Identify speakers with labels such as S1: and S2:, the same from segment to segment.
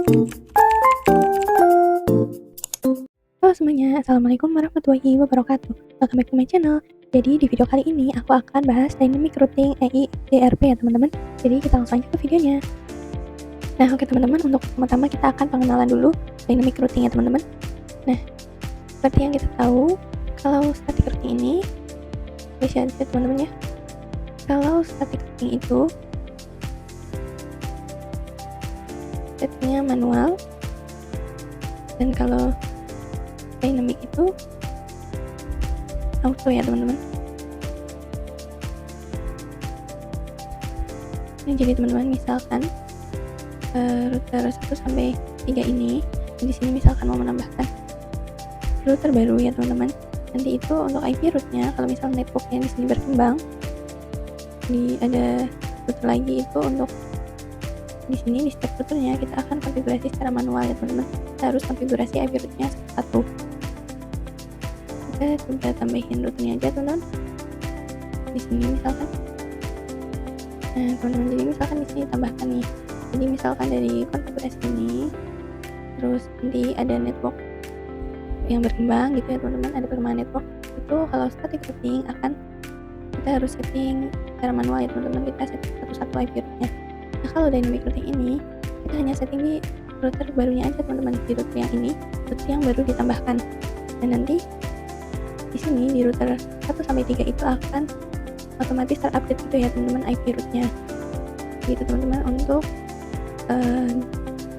S1: Halo semuanya, Assalamualaikum warahmatullahi wabarakatuh. Welcome back to my channel. Jadi di video kali ini aku akan bahas dynamic routing EIGRP ya teman-teman. Jadi kita langsung aja ke videonya. Nah oke teman-teman, untuk pertama-tama kita akan pengenalan dulu dynamic routing ya teman-teman. Nah seperti yang kita tahu, kalau static routing ini bisa aja teman-teman ya. Kalau static routing itu settingnya manual, dan kalau dynamic itu auto ya teman-teman. Nah, jadi teman-teman misalkan router 1 sampai 3 ini di sini misalkan mau menambahkan router baru ya teman-teman. Nanti itu untuk IP rootnya, kalau misalnya networknya di sini berkembang, ada router lagi itu untuk di sini di setiap routernya kita akan konfigurasi secara manual ya teman-teman. Kita harus konfigurasi IP rootnya satu. Kita coba tambahin routernya aja teman-teman. Di sini misalkan. Nah teman-teman, jadi misalkan di sini tambahkan nih. Jadi misalkan dari konfigurasi ini, terus nanti ada network yang berkembang gitu ya teman-teman, ada perkembangan network. Itu kalau static routing kita harus setting secara manual ya teman-teman. Kita setting satu-satu IP rootnya. Nah kalau dynamic routing ini kita hanya setting di router barunya aja teman-teman, di router yang ini, router yang baru ditambahkan. Dan nanti di sini di router 1 sampai 3 itu akan otomatis terupdate gitu ya teman-teman IP rootnya. Gitu teman-teman untuk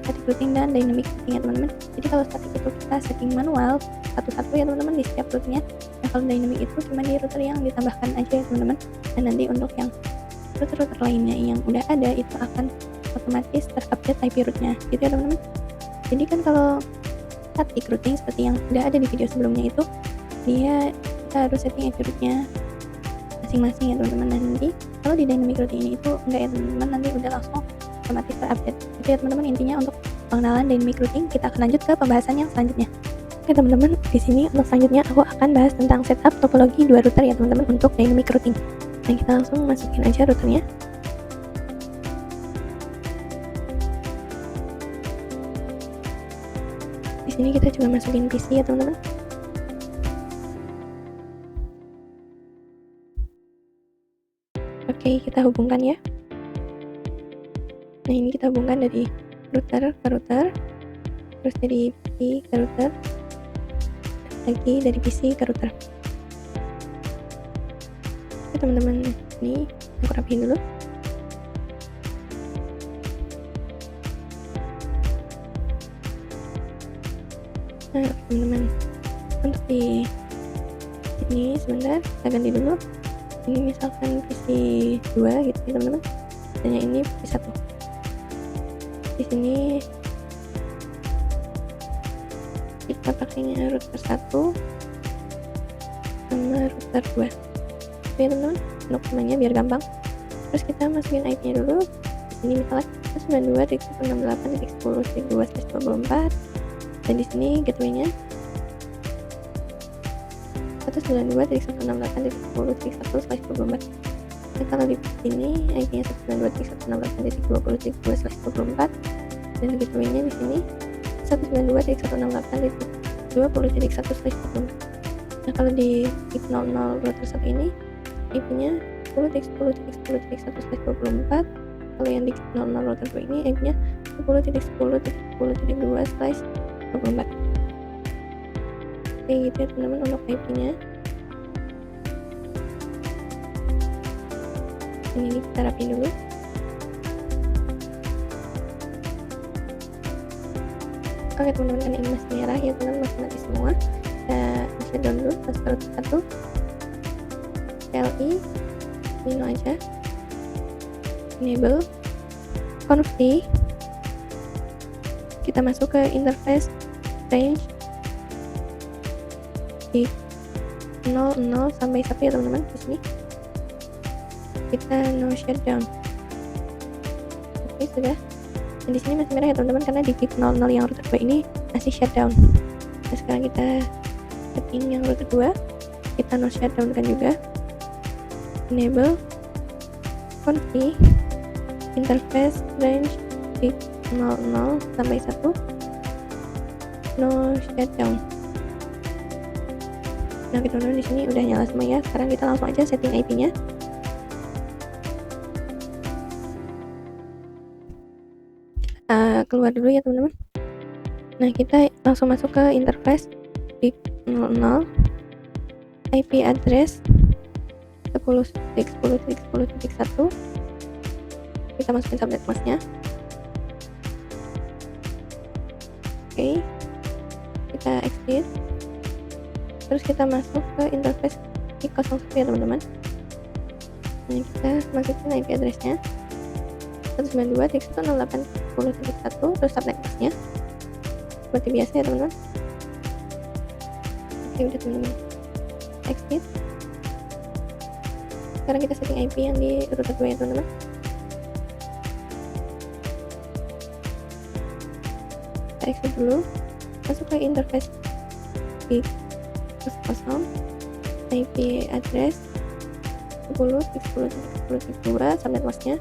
S1: static routing dan dynamic routing ya teman-teman. Jadi kalau static itu kita setting manual satu-satu ya teman-teman di setiap routernya. Nah kalau dynamic itu cuma di router yang ditambahkan aja ya teman-teman. Dan nanti untuk yang router-router lainnya yang udah ada itu akan otomatis terupdate IP rootnya gitu ya teman-teman. Jadi kan kalau static routing seperti yang udah ada di video sebelumnya itu, kita harus setting IP rootnya masing-masing ya teman-teman. Nah nanti kalau di dynamic routing ini itu enggak ya teman-teman, nanti udah langsung otomatis terupdate gitu ya teman-teman. Intinya untuk pengenalan dynamic routing, kita akan lanjut ke pembahasan yang selanjutnya. Oke teman-teman, di sini untuk selanjutnya aku akan bahas tentang setup topologi dua router ya teman-teman untuk dynamic routing. Nah kita langsung masukin aja routernya. Di sini kita juga masukin PC ya teman-teman. Oke, kita hubungkan ya. Nah ini kita hubungkan dari router ke router, terus dari PC ke router, lagi dari PC ke router. Oke teman-teman, ini aku rapiin dulu. Nah teman-teman, untuk di sini sebentar kita ganti dulu. Ini misalkan PC 2 gitu ya teman-teman, hanya ini PC 1. Di sini kita pakainya router 1 sama router 2. Oke teman-teman, untuk namanya biar gampang. Terus kita masukin IP-nya dulu. Di sini misalnya 192.168.10.2/24, dan di sini gateway-nya 192.168.10.1/24. Nah kalau di sini IP-nya 192.168.20.2/24, dan gateway-nya di sini 192.168.20.1/24. Nah kalau di IP 00 router 1 ini IP-nya 10.10.10.1/24. Kalau yang di 00 router 2 ini IP-nya 10.10.10.2/24. Oke gitu ya teman-teman untuk IP-nya. Ini kita rapiin dulu. Oke teman-teman, karena ini masih merah ya teman-teman, masih mati semua. Kita shutdown dulu master router 1. CLI ini aja. Enable config. Kita masuk ke interface range di 00 sampai 1 ya teman-teman. Di sini kita no shutdown. Oke sudah. Dan di sini masih merah ya teman-teman, karena di VIP 00 yang router 2 ini masih shutdown. Nah sekarang kita setting yang router 2, kita no shutdown kan juga. Enable config interface range VIP 00 sampai 1 no shutdown. Nah teman-teman, di sini udah nyala semua ya. Sekarang kita langsung aja setting IP-nya. Keluar dulu ya teman-teman. Nah kita langsung masuk ke interface di 00 IP address 10.10.10.1. Kita masukin subnet masknya. Oke, kita exit. Terus kita masuk ke interface di 01 ya teman-teman. Nah kita masukin IP addressnya 192.168.10.1, terus subnet masknya seperti biasa ya teman-teman. Oke, udah teman-teman, exit. Sekarang kita setting IP yang di router 2 ya teman-teman. Kita exit dulu, masuk ke interface di 00 IP address 10.10.10.2 subnet masknya.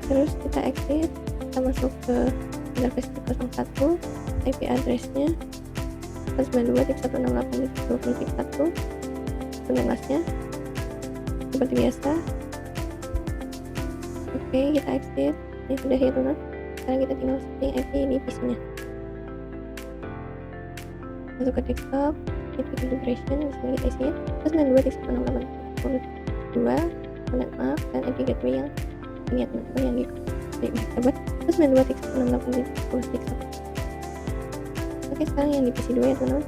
S1: Terus kita exit, kita masuk ke interface di 01 IP addressnya 192.168.20.1 subnet masknya seperti biasa. Oke, kita exit. Ini sudah ya teman. Sekarang kita tinggal setting IP di PC-nya. Masuk ke desktop, network integration, di sini kita isi 192.168.10.2 subnet mask dan IP gateway yang ini ya teman-teman, yang kita buat 192.168.10.1. Oke, sekarang yang di PC 2 ya teman-teman.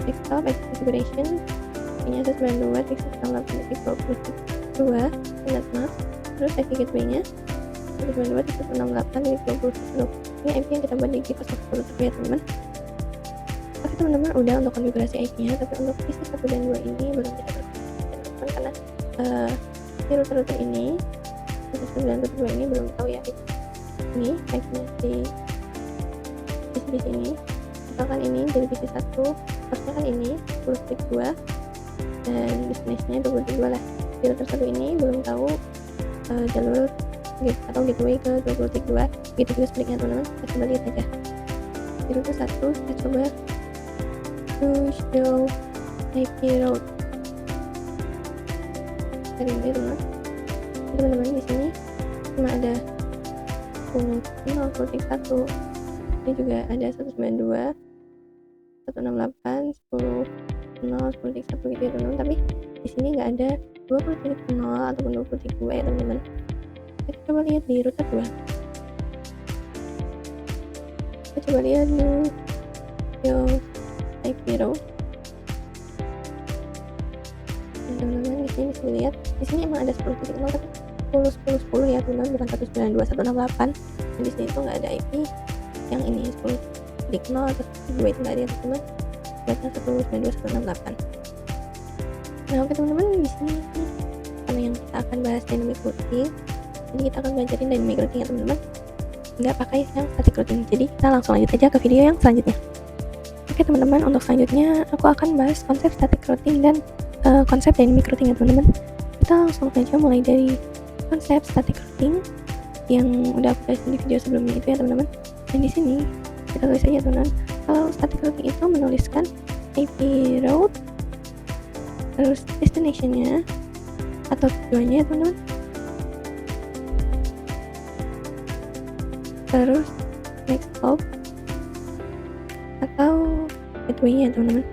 S1: Desktop configuration ini 192.168.10.2 subnet mask, terus IP gateway-nya 192.168.20.1. Ini IP yang kita buat di G01 ya teman-teman. Oke teman-teman, udah untuk konfigurasi IP-nya, tapi untuk PC 1 dan 2 ini belum kita teman-teman, karena di router ini, router 1 dan router 2 ini belum tahu ya ini IP-nya di sini. Misalkan ini dari PC 1, harusnya kan ini 10.2 dan destination-nya 22 lah. Di router 1 ini belum tahu jalur atau gateway ke 20.2, gitu juga sebaliknya teman-teman. Kita coba lihat aja di router 1. Kita coba to show IP route dari ini teman-teman. Di sini cuma ada 10.1. Ini juga ada 192 168 10.0 10.1 gitu ya teman-teman, tapi di sini nggak ada 20.0 ataupun 20.2 ya teman-teman. Kita coba lihat di router 2. Kita coba lihat dulu IP route. Teman-teman, di sini bisa dilihat, di sini emang ada 10.0 tapi 10 ya teman-teman, bukan 192.168. Dan di sini tuh nggak ada IP yang ini 10.0 atau 2 itu nggak ada ya teman-teman. Buatnya 192.168. Nah oke teman-teman, di sini karena yang kita akan bahas dynamic routing, jadi kita akan belajarin dynamic routing ya teman-teman, nggak pakai yang static routing. Jadi kita langsung lanjut aja ke video yang selanjutnya. Oke teman-teman, untuk selanjutnya aku akan bahas konsep static routing dan konsep dynamic routing ya teman-teman. Kita langsung aja mulai dari konsep static routing yang udah aku bahas di video sebelumnya itu ya teman-teman. Dan di sini kita tulis aja teman-teman, kalau static routing itu menuliskan IP route, terus destination-nya atau tujuannya ya teman-teman, terus next hop atau gateway-nya teman-teman.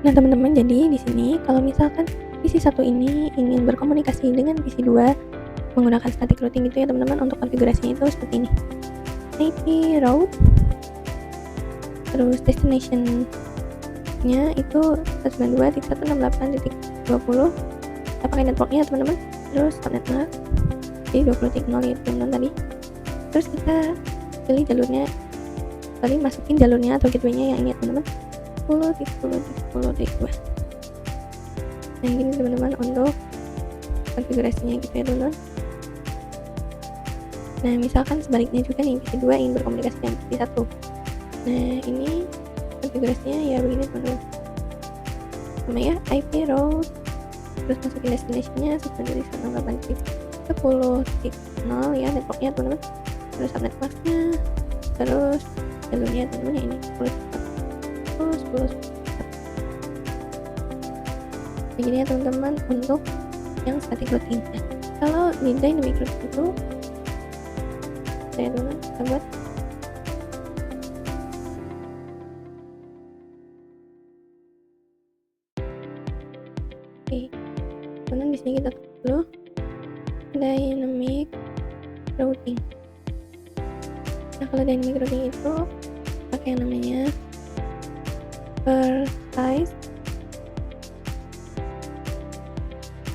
S1: Nah teman-teman, jadi di sini kalau misalkan PC 1 ini ingin berkomunikasi dengan PC 2 menggunakan static routing itu ya teman-teman, untuk konfigurasinya itu seperti ini. IP route, terus destination-nya itu 192.168.20. Kita pakai networknya ya teman-teman. Terus subnet mask di 20.0 ya teman-teman tadi. Terus kita pilih jalurnya, tadi masukin jalurnya atau gateway-nya yang ini ya teman-teman, 10.10.10.2. Nah gini teman-teman untuk konfigurasinya gitu ya teman-teman. Nah misalkan sebaliknya juga nih, PC 2 ingin berkomunikasi dengan PC 1. Nah ini konfigurasinya ya begini teman-teman, namanya IP route terus masukin destination-nya sesuai dari 168.10.0 ya networknya teman-teman, terus subnet mask-nya, terus jalurnya teman-teman ya ini 10 begini ya teman-teman untuk yang static routing. Nah, kalau di dynamic routing itu saya dulu kita buat oke, kemudian di sini kita tulis dulu dynamic routing. Nah, kalau dynamic routing itu pakai yang namanya precise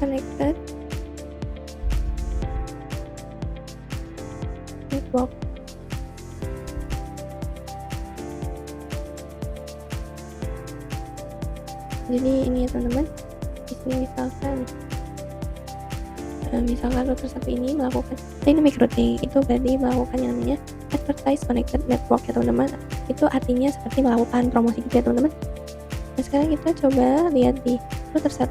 S1: connected network. Jadi ini ya teman-teman, di sini misalkan router satu ini melakukan dynamic routing, itu berarti melakukan yang namanya advertise connected network ya teman-teman. Itu artinya seperti melakukan promosi gitu ya teman-teman. Nah, sekarang kita coba lihat di router 1,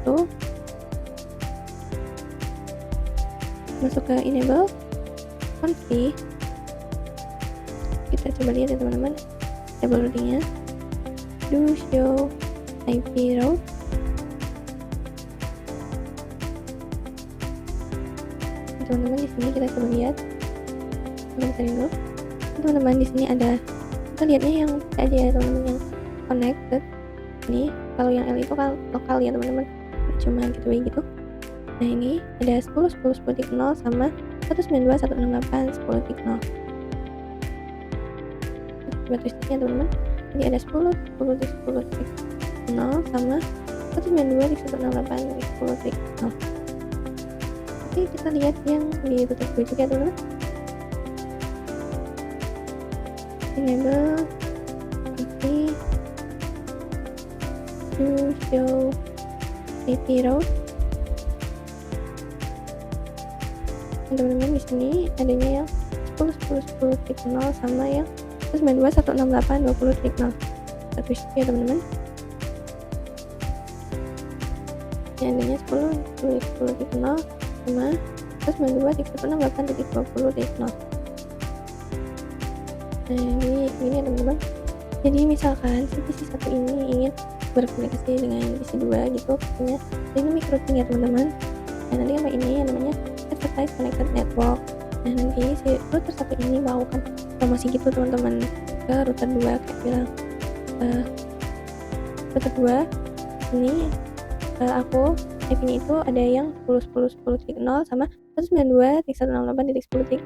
S1: masuk ke enable config, kita coba lihat ya teman-teman table routingnya, do show IP route. Teman-teman di sini kita coba lihat, dulu teman-teman di sini ada, kita lihatnya yang aja ya teman-teman yang connected ini. Kalau yang L itu kan lokal ya teman-teman, cuma gateway gitu. Nah, ini ada 10.10.10 sama 192.168.10.0. Coba tulisnya teman-teman, jadi ada 10.10.10 sama 192.168.10.0. Oke, kita lihat yang di router 2 juga teman-teman. Enable config to show IP route. Teman-teman di sini adanya yang 10.10.10.0 sama yang 192.168.20.0. Kita tulis ya teman-teman. Ini adanya 10.10.10 sama 192.168.20.0. Nah, ini ya teman-teman. Jadi misalkan si PC1 ini ingin berkomunikasi dengan PC2 gitu, punya dynamic routing ya teman-teman. Nah, nanti apa ini yang namanya advertise connected network. Nah, nanti si router 1 ini melakukan promosi gitu teman-teman ke router 2, kayak bilang router 2 ini aku IP-nya itu ada yang 10.10.10.0 sama 192.168.10.0.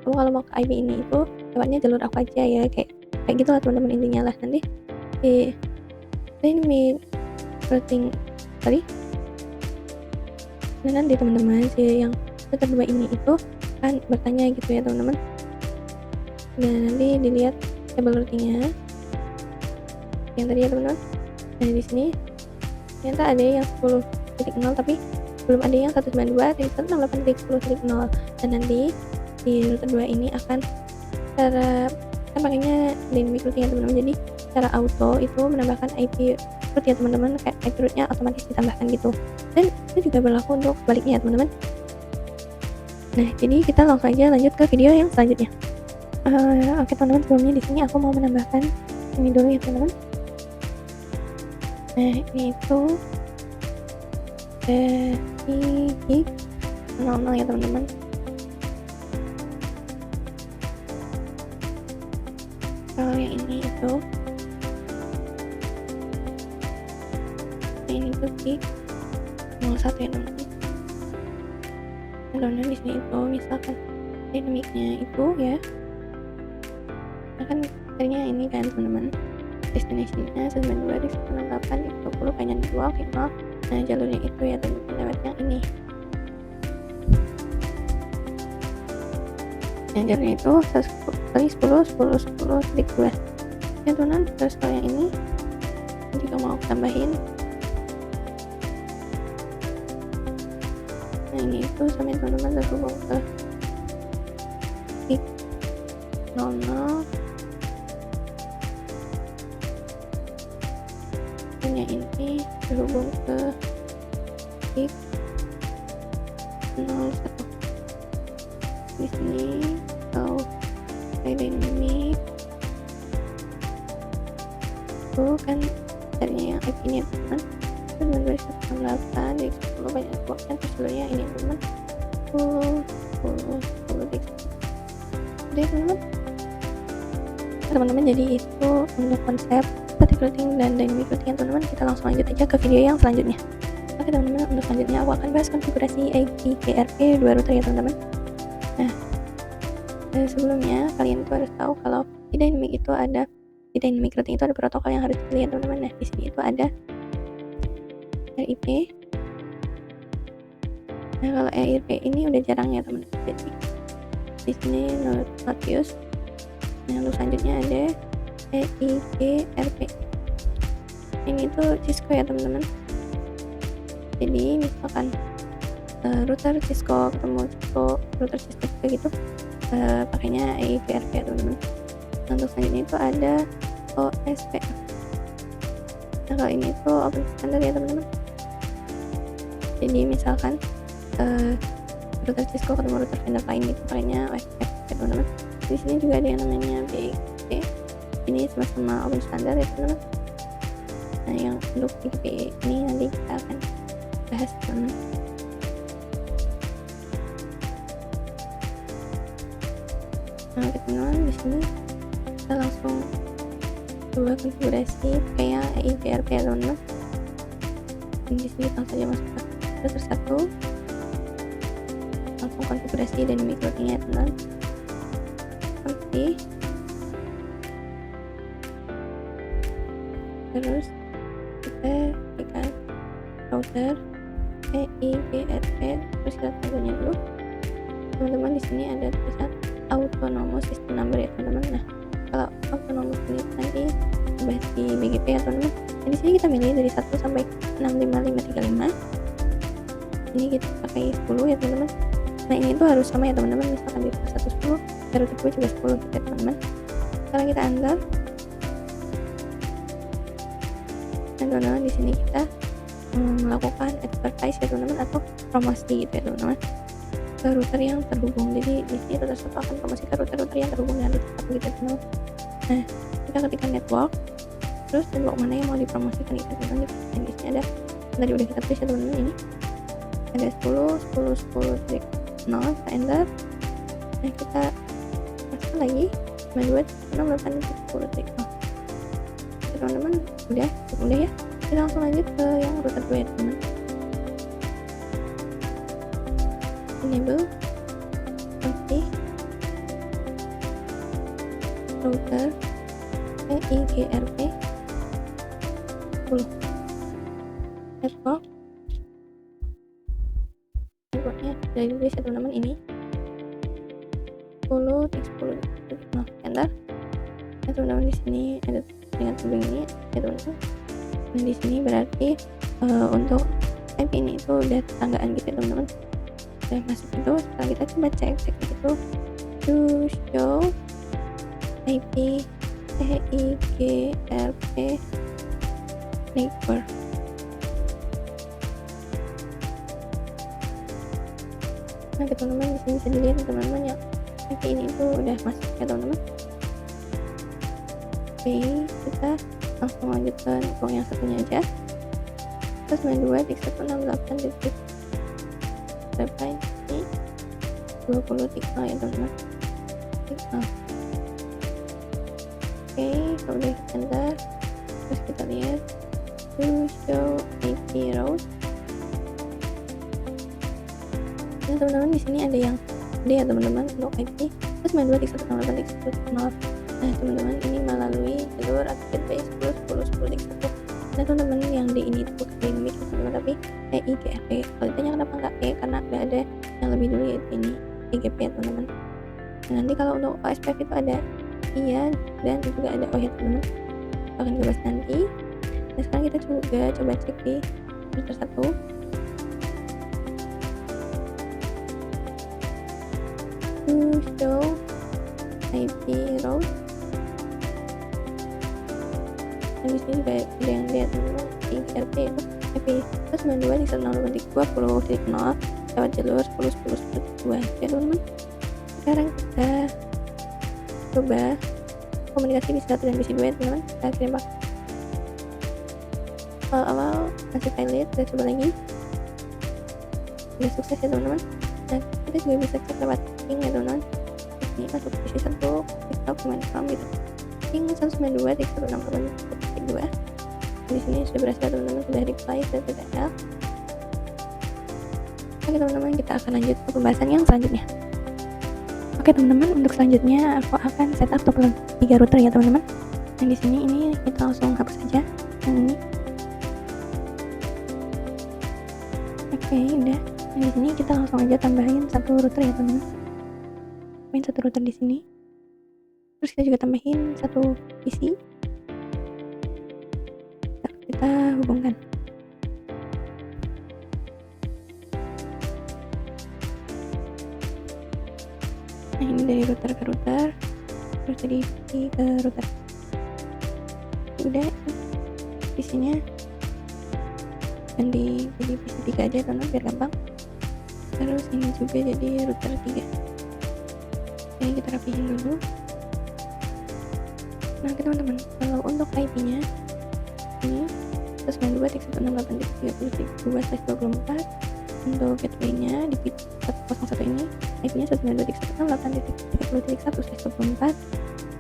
S1: Kamu kalau mau ke IP ini itu lewatnya jalur aku aja ya, kayak gitu lah teman-teman intinya lah. Nanti di dynamic routing nah, nanti teman-teman si yang router 2 ini itu kan bertanya gitu ya teman-teman. Nah, nanti dilihat table routingnya yang tadi ya teman-teman. Nah, di sini ternyata ada yang 10.0 tapi belum ada yang 192.168.10.0. Dan nanti di router 2 ini akan cara kan pakainya dynamic routing ya teman-teman, jadi secara auto itu menambahkan IP route ya teman-teman, kayak IP route-nya otomatis ditambahkan gitu. Dan itu juga berlaku untuk sebaliknya ya teman-teman. Nah, jadi kita langsung aja lanjut ke video yang selanjutnya. Oke teman-teman, sebelumnya di sini aku mau menambahkan ini dulu ya teman-teman. Nah, ini itu gig 00 ya teman-teman. Kalau yang ini itu ini tuh gig 01 ya teman-teman. Nah, di sini itu misalkan dynamicnya itu ya, akan tadinya ini kan teman-teman, destination-nya 92.168.20 kayaknya network signal. Nah, jalurnya itu ya teman-teman lewat yang ini. Nah, jalurnya itu 10.10.10.2 ya teman-teman. Terus kalau yang ini jika mau tambahin, nah ini itu sama teman-teman terhubung ke gig 00. Dan yang ini terhubung ke gig 01. Di sini atau dynamic itu kan carinya yang IP ini ya teman-teman. 19.168 di 10 banyak networknya, terus dulunya ini teman-teman 10 di jadi teman-teman, jadi itu untuk konsep static routing dan dynamic routing teman-teman. Kita langsung lanjut aja ke video yang selanjutnya. Oke teman-teman, untuk selanjutnya aku akan bahas konfigurasi IPGRP dua router ya teman-teman. Nah, sebelumnya kalian itu harus tahu kalau di dynamic routing itu ada protokol yang harus dilihat teman-teman. Nah, di sini itu ada RIP. Nah, kalau RIP ini udah jarang ya teman-teman. Jadi di sini not use. Nah, lalu selanjutnya ada EIGRP. Ini tuh Cisco ya teman-teman. Jadi misalkan router Cisco ketemu router Cisco kayak gitu, pakainya EIGRP ya teman-teman. Untuk selanjutnya itu ada OSPF. Nah, kalau ini tuh open standard ya teman-teman. Jadi misalkan router Cisco ketemu router vendor lain gitu, pakainya OSPF ya teman-teman. Di sini juga ada yang namanya BGP. Ini sama-sama open standard ya teman-teman. Nah, yang untuk BGP ini nanti kita akan bahas teman-teman. Nah, teman-teman, di sini kita langsung coba konfigurasi kayak EIGRP ya teman-teman. Dan di sini langsung saja masuk ke router 1, langsung konfigurasi dynamic routing-nya teman-teman. Oke, terus kita klikkan router EIGRP, terus kita tunggunya dulu teman-teman. Di sini ada tulisan autonomous system number ya teman-teman. Nah, kalau autonomous ini nanti bahas di BGP ya teman-teman. Nah, di sini kita milih dari 1 sampai 65535. Ini kita pakai 10 ya teman-teman. Nah, ini tuh harus sama ya teman-teman. Misalkan di router 1 10, router 2 juga 10 ya teman-teman. Sekarang kita enter. Dan teman-teman, di sini kita melakukan advertise ya teman-teman, atau promosi gitu ya teman-teman, ke router yang terhubung. Jadi di sini router 1 akan promosi ke router yang terhubung dengan router 1 gitu ya teman-teman. Nah, kita ketikkan network, terus network mana yang mau dipromosikan gitu teman-teman. Dan di sini ada tadi udah kita tulis ya teman-teman, ini ada 10 0, kita enter. Nah, kita masuk lagi 92.6.8.10 teman-teman. Udah ya, kita langsung lanjut ke yang router 2 ya teman-teman. Enable router EIGRP 10 networknya dari dulu ya teman-teman. Ini 10 enter. Nah, teman-teman, di sini ada dengan tebing ini ya teman-teman. Nah, di sini berarti untuk IP ini itu udah tetanggaan gitu ya teman-teman. Udah masuk itu. Sekarang kita coba cek itu to show IP EIGRP neighbor. Nah, teman-teman, di sini bisa dilihat teman-teman ya, IP ini itu udah masuk ya teman-teman. Oke, kita langsung lanjut ke network yang satunya aja. Terus 92.168 berapa ini 20 signal ya teman-teman. Signal. Oke, kalau udah enter, terus kita lihat to show IP route. Nah, teman-teman, di sini ada yang D ya teman-teman untuk IP. Terus 92.168.10. Nah, teman-teman, ini melalui jalur gateway 10.10.10.1. Nah, teman-teman, yang D ini itu bukan dynamic teman-teman, tapi EIGRP. Kalau ditanya kenapa enggak E, karena udah ada yang lebih dulu yaitu ini EGP ya teman-teman. Nah, nanti kalau untuk OSPF itu ada iya dan juga ada oh ya teman-teman, akan kita bahas nanti. Nah, sekarang kita juga coba cek di router 1. To show IP route. Dan di sini juga ada yang lihat teman-teman EIGRP itu IP 92.168.20.0. lewat jalur 10 ya teman-teman. Sekarang kita coba komunikasi bisi 1 dan bisi 2 ya teman-teman. Kita kirim pakai awal-awal masih pilot, kita coba lagi, udah sukses ya teman-teman. Nah kita juga bisa cek lewat ping ya teman-teman. Ini masuk bisi 1 TikTok command gitu, ping 192.168.2. Di sini sudah berhasil teman-teman, sudah reply ke TTL. Oke teman-teman, kita akan lanjut ke pembahasan yang selanjutnya. Oke teman-teman, untuk selanjutnya aku akan setup topologi router ya teman-teman. Nah di sini ini kita langsung hapus saja yang ini. Oke udah. Nah di sini kita langsung aja tambahin satu router ya teman-teman. Tambahin satu router di sini. Terus kita juga tambahin satu PC. Kita hubungkan. Nah ini dari router ke router, terus dari PC ke router. Udah PC-nya ganti jadi PC 3 aja teman-teman biar gampang. Terus ini juga jadi router 3. Ini kita rapihin dulu. Nah oke teman-teman, kalau untuk IP-nya ini 192.168.30.2/24. Untuk gateway-nya di pit 101 ini IP-nya 192.168.30.1/24.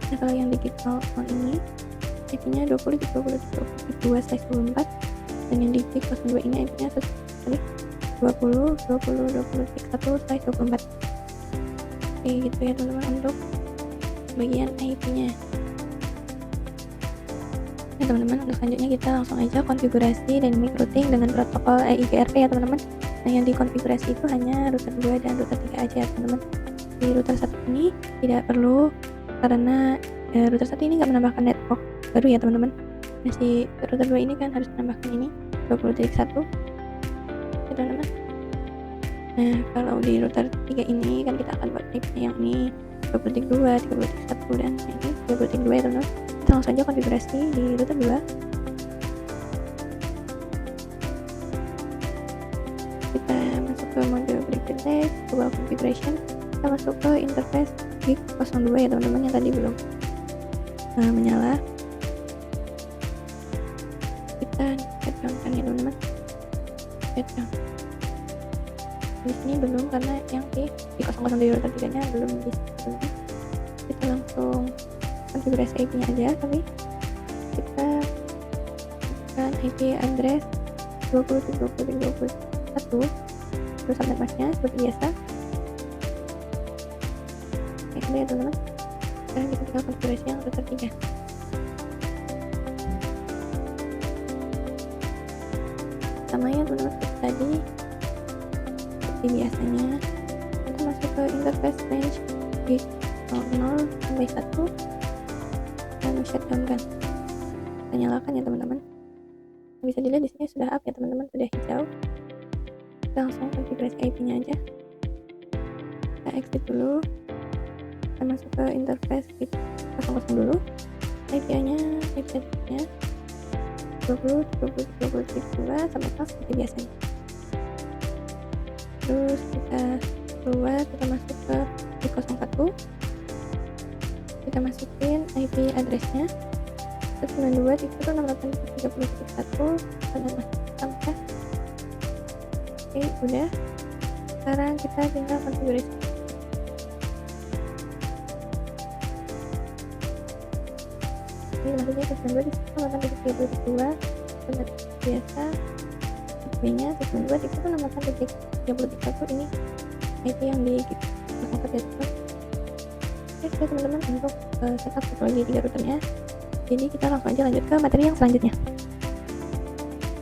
S1: Nah kalau yang di gig 0 ini IP-nya 20.20.20.2/24, dan yang di gig 02 ini IP-nya 20.20.20.1/24. Oke gitu ya teman-teman untuk bagian IP-nya. Nah teman-teman, untuk selanjutnya kita langsung aja konfigurasi dynamic routing dengan protokol EIGRP ya teman-teman. Nah yang dikonfigurasi itu hanya router 2 dan router 3 aja teman-teman. Di router 1 ini tidak perlu, karena router 1 ini nggak menambahkan network baru ya teman-teman. Nah si router 2 ini kan harus menambahkan ini 20.1 ya teman-teman. Nah kalau di router 3 ini kan kita akan buat IP-nya yang ini 20.2, 30.1 dan ini 30.2 ya teman-teman. Kita langsung aja konfigurasi di router 2. Kita masuk ke mode Break Text, Global Configuration, kita masuk ke interface gig 02 ya teman-teman, yang tadi belum menyala. Kita shutdown kan ya teman-teman, shutdown. Di sini belum, karena yang di 00 di router 3 nya belum bisa teman-teman. Kita langsung konfigurasi IP-nya aja, tapi kita tekan IP address 20.20.21 terus subnet masknya seperti biasa. Oke ya teman-teman, sekarang kita tinggal konfigurasi yang router 3. Sama ya teman-teman, seperti tadi, seperti biasanya kita masuk ke interface range gig 0 sampai 1 dan shutdown kan, kita nyalakan ya teman-teman. Bisa dilihat di sini sudah up ya teman-teman, sudah hijau. Kita langsung konfigurasi IP-nya aja. Kita exit dulu, kita masuk ke interface gig 00 dulu. IP-nya 20.20.20.2 sampai pas seperti biasanya. Terus kita keluar, kita masuk ke gig 01, kita masukin IP address-nya 192.168.30.1 dan sampai. Oke udah, sekarang kita tinggal konfigurasi. Ini maksudnya 192.168.30.2 benar biasa. IP-nya 192.168.30.1 ini IP yang di gig 04 ya teman-teman. Oke teman-teman, untuk setup topologi 3 routernya. Jadi kita langsung aja lanjut ke materi yang selanjutnya.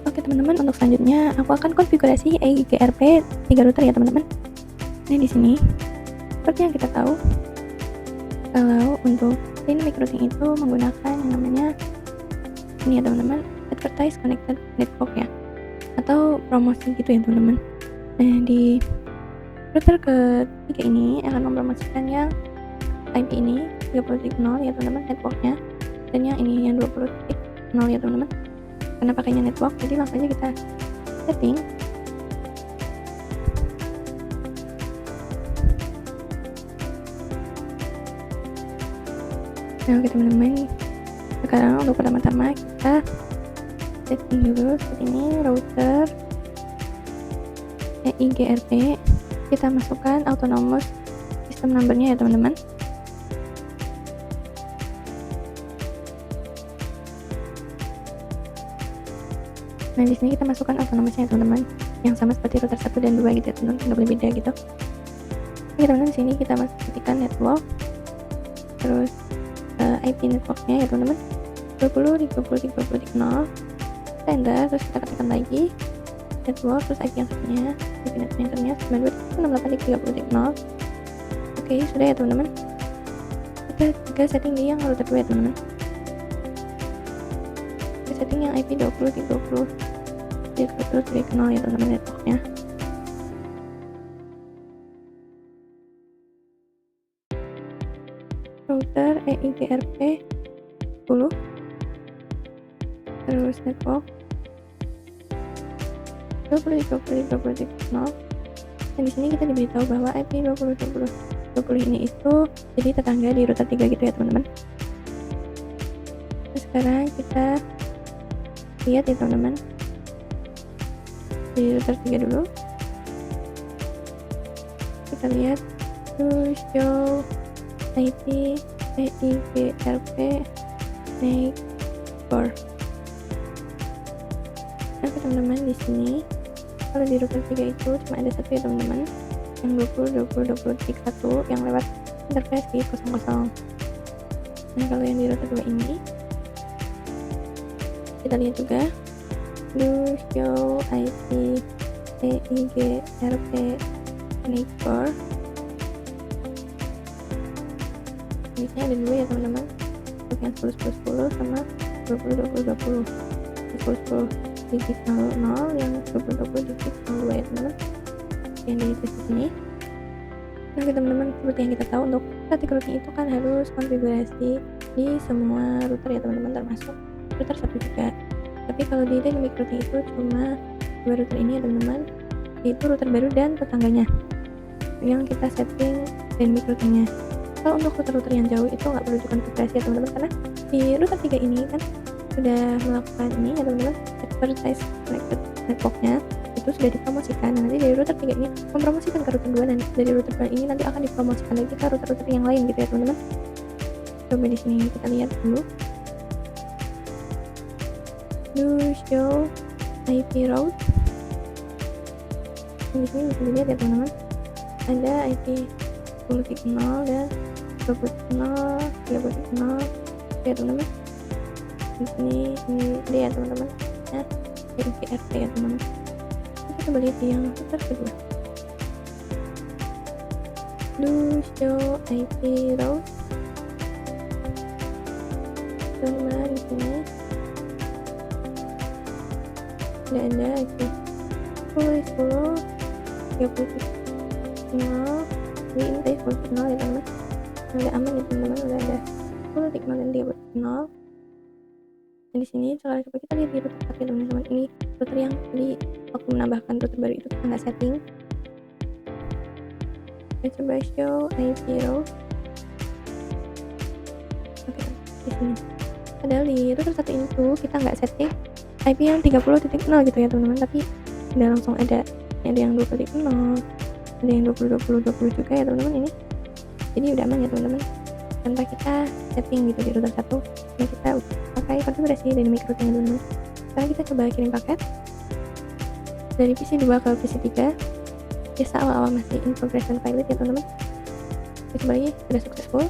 S1: Oke teman-teman, untuk selanjutnya aku akan konfigurasi EIGRP 3 router ya teman-teman. Nah di sini seperti yang kita tahu, kalau untuk dynamic routing itu menggunakan yang namanya ini ya teman-teman, advertise connected network ya, atau promosi gitu ya teman-teman. Nah di router ketiga ini akan mempromosikan yang IP ini 30.0 ya teman-teman networknya, dan yang ini yang 20.0 ya teman-teman. Karena pakainya network, jadi langsung aja kita setting. Nah oke teman-teman, sekarang untuk pertama-tama kita setting dulu. Seperti ini router EIGRP, kita masukkan autonomous system numbernya ya teman-teman. Nah di sini kita masukkan autonomousnya ya teman-teman, yang sama seperti router 1 dan 2 gitu ya teman-teman, nggak boleh beda gitu. Oke teman-teman, di sini kita masukkan network, terus IP networknya ya teman-teman, 20.30.30.0, kita enter, terus kita ketikkan lagi network, terus IP yang satunya, IP networknya 92.168.30.0. Oke sudah ya teman-teman, kita juga setting di yang router 2 ya teman-teman, kita setting yang IP 20.30.30.0 ya teman-teman networknya. Router EIGRP 10, terus network 20.30.30.0. Dan di sini kita diberitahu bahwa IP 20.20.20 ini itu jadi tetangga di router 3 gitu ya teman-teman. Nah, sekarang kita lihat ya teman-teman di router 3 dulu, kita lihat to show IP EIGRP neighbor. Nah teman-teman, di sini kalau di router 3 itu cuma ada satu ya teman-teman, yang 20.20.20.1 yang lewat interface di 00. Nah kalau yang di router 2 ini kita lihat juga do show IP EIGRP neighbor. Ini ada dua ya teman-teman, untuk yang 10.10.10 sama 20.20.20, 10.10 digit 00, yang 20.20 digit 02 ya teman-teman, yang di tes sini. Nah teman-teman, seperti yang kita tahu, untuk static routing itu kan harus konfigurasi di semua router ya teman-teman, termasuk router 1 juga. Tapi kalau di dynamic routing itu cuma dua router ini ya teman-teman, yaitu router baru dan tetangganya yang kita setting dynamic routingnya. Kalau untuk router-router yang jauh itu nggak perlu dikonfigurasi ya teman-teman, karena di router 3 ini kan sudah melakukan ini ya teman-teman, advertise connected networknya itu sudah dipromosikan. Nah, nanti dari router 3 ini mempromosikan ke router 2, dan dari router 2 ini nanti akan dipromosikan lagi ke router-router yang lain gitu ya teman-teman. Coba di sini kita lihat dulu, do show IP route. Di sini bisa dilihat ya teman-teman, ada IP 10.0 dan 20.0, 30.0 ya teman-teman. Di sini ini dia ya teman-teman, ya EIGRP ya teman-teman. Kita coba lihat yang router kedua, do show IP route. Teman-teman, di sini tidak ada IP 10.10, 30.0, jadi ini tadi 10.0 ya teman-teman, udah aman ya teman-teman, udah ada 10.0 dan 30.0. Dan di sini sekarang coba kita lihat di router 1 ya teman-teman, ini router yang di waktu menambahkan router baru itu kita nggak setting. Kita coba show IP route. Oke, di sini padahal di router 1 ini tuh kita nggak setting IP yang 30.0 gitu ya teman-teman, tapi udah langsung ada yang 20.0, ada yang 20.20.20 juga ya teman-teman ini. Jadi udah aman ya teman-teman, tanpa kita setting gitu di router 1. Nah, kita pakai konfigurasi dynamic routing ya teman-teman. Sekarang kita coba kirim paket dari PC 2 ke PC 3. Biasa awal-awal masih in progress dan pilot ya teman-teman. Kita coba lagi, sudah successful.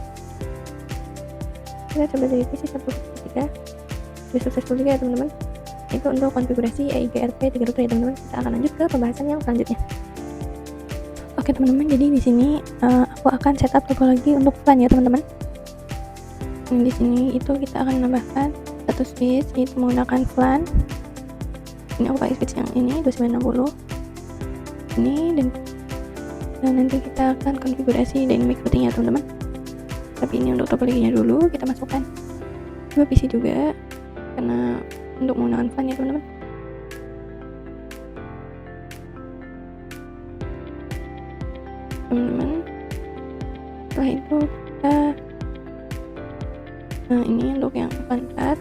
S1: Kita coba dari PC 1 ke PC 3, sudah successful juga ya teman-teman. Itu untuk konfigurasi EIGRP 3 router ya teman-teman. Kita akan lanjut ke pembahasan yang selanjutnya. Oke teman-teman, jadi di sini aku akan setup topologi untuk LAN ya teman-teman. Di sini itu kita akan menambahkan satu switch, itu menggunakan LAN. Ini aku pakai switch yang ini 2960 ini, dan nanti kita akan konfigurasi dynamic routing ya teman-teman. Tapi ini untuk topologinya dulu, kita masukkan 2 PC juga karena untuk menggunakan LAN ya teman-teman. Setelah itu kita Nah, ini untuk yang plan 4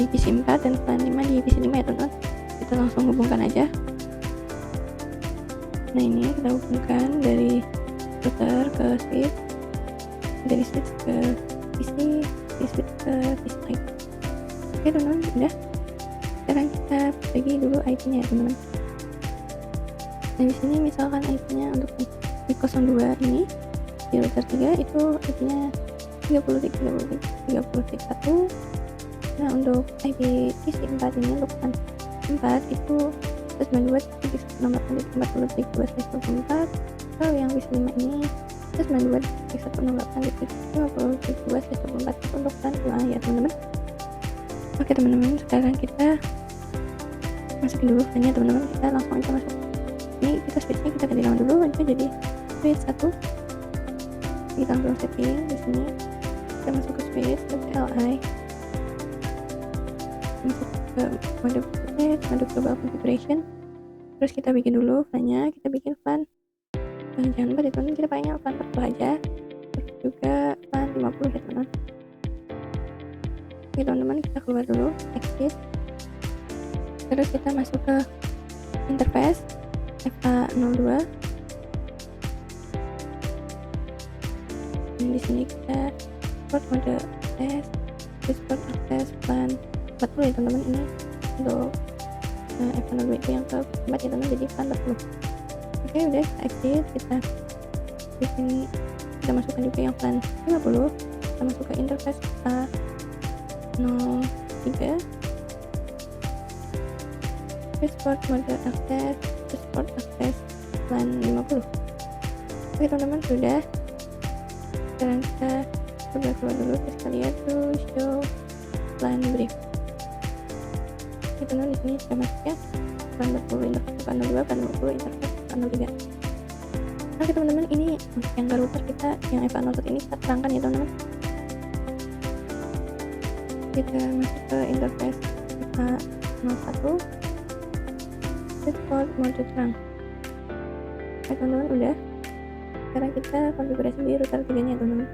S1: di PC 4 dan plan 5 di PC 5 ya teman-teman. Kita langsung hubungkan aja. Nah, ini kita hubungkan dari router ke switch, dari switch ke PC, dari switch ke PC lagi. Oke teman-teman, udah. Sekarang kita bagi dulu IP-nya ya teman-teman. Nah, di sini misalkan IP-nya untuk di 02 ini di router 3 itu IP-nya 30.30.30.1. Nah, untuk IP PC 4 ini untuk plan 4 itu 192.168.40.2/24. Kalau yang PC 5 ini 192.168.50.2/24 itu untuk plan 2 ya teman-teman. Oke teman-teman, sekarang kita masukin dulu plan-nya teman-teman. Kita langsung aja masuk. Ini kita switch-nya kita ganti nama dulu aja jadi switch 1. Kita langsung setting di sini. Kita masuk ke switch CLI, masuk ke mode protect, mode global configuration. Terus kita bikin dulu plan-nya, kita bikin plan jangan lupa teman-teman, kita pakainya plan 40 aja, terus juga plan 50 ya teman-teman. Oke teman-teman, kita keluar dulu, exit, terus kita masuk ke interface FA02. Dan di sini kita support mode akses, support akses plan 40 ya teman-teman. Ini untuk FA02 itu yang keempat ya teman-teman, jadi plan 40. Oke, udah kita exit, kita bikin, kita masukkan juga yang plan 50. Kita masuk ke interface A03, support mode akses, support akses plan 50. Oke teman-teman, sudah. Sekarang kita coba keluar dulu, terus kita lihat tuh show plan brief. Oke teman-teman, di sini sudah masuk ya plan 40 interface plan 02, plan 50 interface plan 03. Oke teman-teman, ini untuk yang ke router kita yang FA01 ini kita terangkan ya teman-teman. Kita masuk ke interface FA01, support mode terang. Oke teman-teman, udah. Sekarang kita konfigurasi di router 3 nya teman-teman.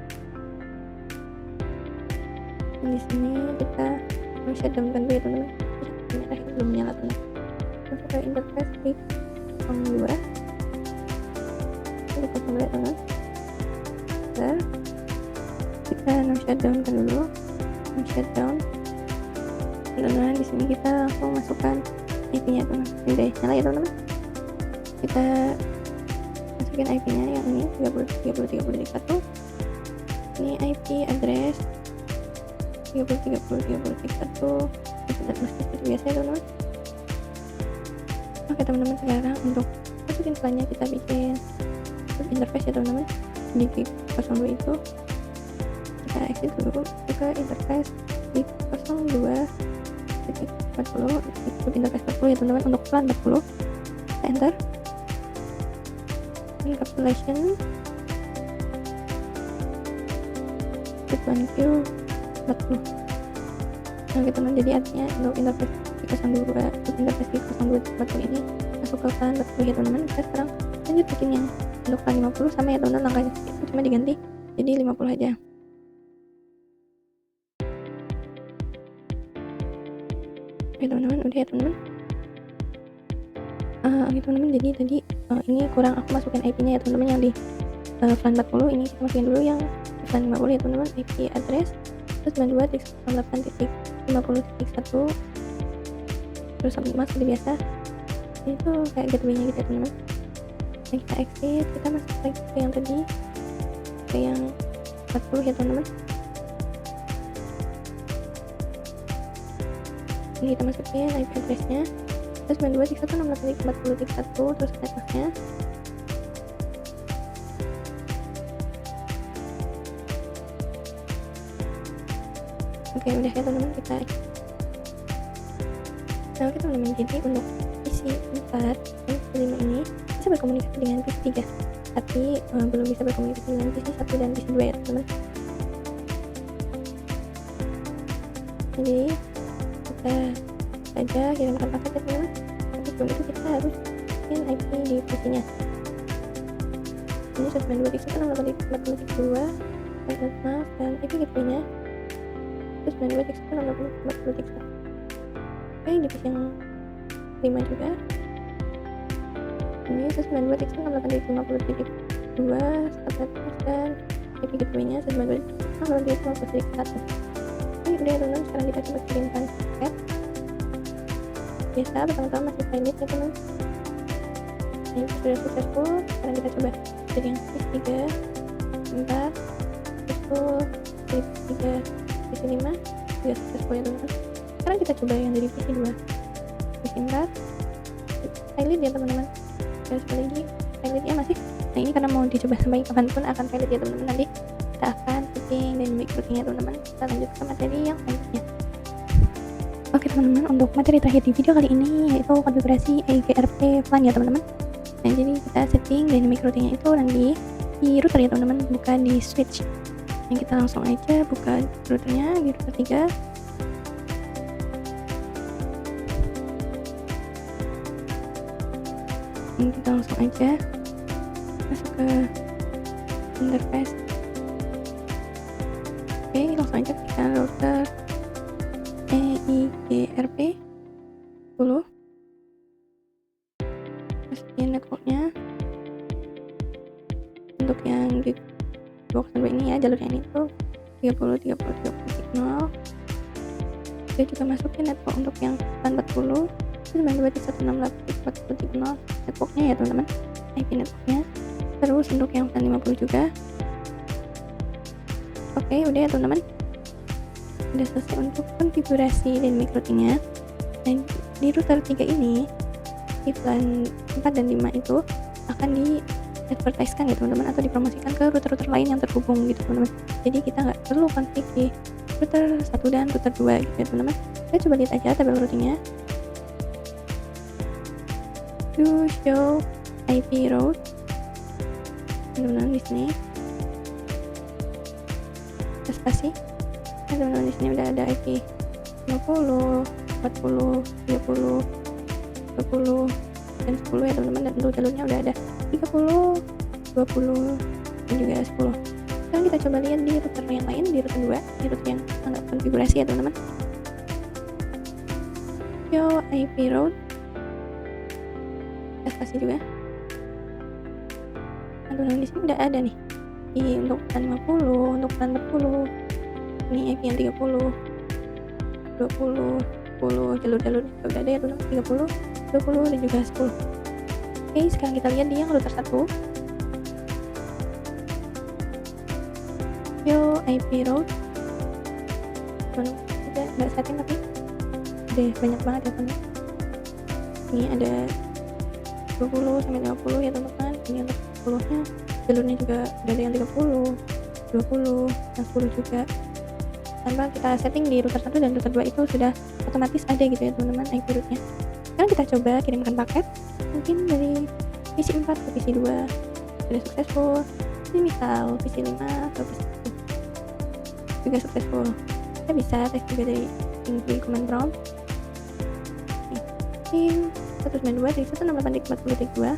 S1: Di sini kita shutdown kan dulu ya teman-teman. Merah itu belum menyala teman-teman. Masuk ke interface di 02. Kita kembali teman-teman. Kita shutdown kan dulu. Shutdown. Teman-teman, di sini kita langsung masukkan IP-nya teman-teman. Ini udah nyala ya teman-teman. Kita masukin IP-nya yang ini 30.30.30.1. Ini IP address 30.30.30.1. Kita mesti seperti biasa ya teman-teman. Oke teman-teman, sekarang untuk masukin plannya kita bikin interface ya teman-teman. Di 02 itu kita exit dulu ke interface di 02.40, ikut interface 40 ya teman-teman. Untuk plan 40 kita enter encapsulation plan queue 40. Nah gitu teman, jadi artinya untuk interface di 02, untuk interface di 02.40 ini masuk ke plan 40 ya teman-teman. Kita sekarang lanjut bikin yang untuk plan 50 sama ya teman-teman, langkahnya itu cuma diganti jadi 50 aja. Oke teman-teman, udah ya teman-teman. Oke teman-teman, jadi tadi ini kurang aku masukin IP-nya ya teman-teman yang di plan 40. Ini kita masukin dulu yang di plan 50 ya teman-teman. IP address 92.168.50.1 terus sampai mas seperti biasa. Ini tuh kayak gateway-nya gitu ya teman-teman. Nah, kita exit, kita masuk lagi ke yang tadi, ke yang 40 ya teman-teman. Ini kita masukin IP address-nya 92.168.40.1 terus network-nya. Oke, udah ya teman-teman, kita nah oke teman-teman, jadi untuk PC 4 dan PC 5 ini bisa berkomunikasi dengan PC 3 tapi belum bisa berkomunikasi dengan PC 1 dan PC 2 ya teman-teman. Jadi kita saja kirimkan paket ya teman-teman, tapi sebelum itu kita harus bikin IP di PC nya. Ini 192.168.40.2 dan IP gateway nya 192.168.3. Oke, di page yang 5 juga ini 192.168.50.2 subletters dan IP gateway-nya 192.168.50.1. Oke, udah ya teman-teman, sekarang kita coba kirimkan paket. Biasa pertama-tama masih valid ya teman. Ini sudah successful. Sekarang kita coba dari yang page 3 4 successful, dari page 3 page 5 juga successful ya teman-teman. Sekarang kita coba yang dari page 2 page 4 valid ya teman-teman. Sekali lagi validnya masih, nah ini karena mau dicoba sampai kapanpun akan valid ya teman-teman. Nanti kita akan setting dan routingnya teman-teman. Kita lanjut ke materi yang selanjutnya. Oke teman-teman, untuk materi terakhir di video kali ini yaitu konfigurasi EGRP VLAN ya teman-teman. Nah jadi kita setting dynamic routingnya itu nanti di router ya teman-teman, bukan di switch. Nah kita langsung aja buka routernya di router 3. Ini kita langsung aja masuk ke interface. Oke, langsung aja kita router EIGRP 10, masukin networknya untuk yang di box 2 ini ya, jalurnya ini tuh 30 signal. Kita juga masukin network untuk yang 40 92.168.40.0 networknya ya teman-teman, IP networknya. Terus untuk yang 50 juga. Oke, udah ya teman-teman, udah selesai untuk konfigurasi dan routingnya. Dan di router 3 ini di plan 4 dan 5 itu akan di advertisekan ya teman-teman, atau dipromosikan ke router-router lain yang terhubung gitu teman-teman. Jadi kita nggak perlu konfig di router 1 dan router 2 gitu ya teman-teman. Kita coba lihat aja tabel routingnya. To show IP route teman-teman di sini. Spasi. Teman-teman di sini udah ada IP 50, 40, 30, 20 dan 10 ya teman-teman. Dan untuk jalurnya udah ada 30, 20 dan juga 10. Sekarang kita coba lihat di router yang lain, di router 2, di router yang enggak konfigurasi ya teman-teman. Show IP route. Spasi juga. Nah, di sini udah ada nih. Untuk plan 50, untuk plan 40. Ini IP yang 30, 20, 10, jalur-jalur udah ada ya teman-teman, 30, 20 dan juga 10. Oke, sekarang kita lihat di yang router 1. Yo IP route. Kita nggak setting tapi udah banyak banget ya teman. Ini ada 20 sampai 50 ya teman-teman. Ini untuk 10 nya jalurnya juga udah ada yang 30, 20, dan 10 juga. Tanpa kita setting di router 1 dan router 2 itu sudah otomatis ada gitu ya teman-teman IP route-nya. Sekarang kita coba kirimkan paket mungkin dari PC 4 ke PC 2 sudah successful. Ini misal PC 5 atau PC 1 juga successful. Kita bisa tes juga dari di command prompt. Ini 192 dari 168.40.2.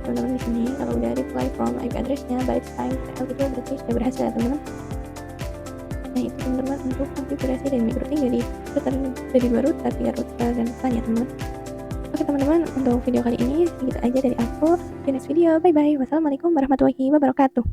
S1: Teman-teman di sini kalau udah reply from IP address-nya bytes time itu berarti sudah berhasil ya teman-teman. Nah itu teman-teman untuk konfigurasi dan routing dari 2 router, 3 router dan plan ya teman-teman. Oke teman-teman, untuk video kali ini segitu aja dari aku. See you next video, bye bye. Wassalamualaikum warahmatullahi wabarakatuh.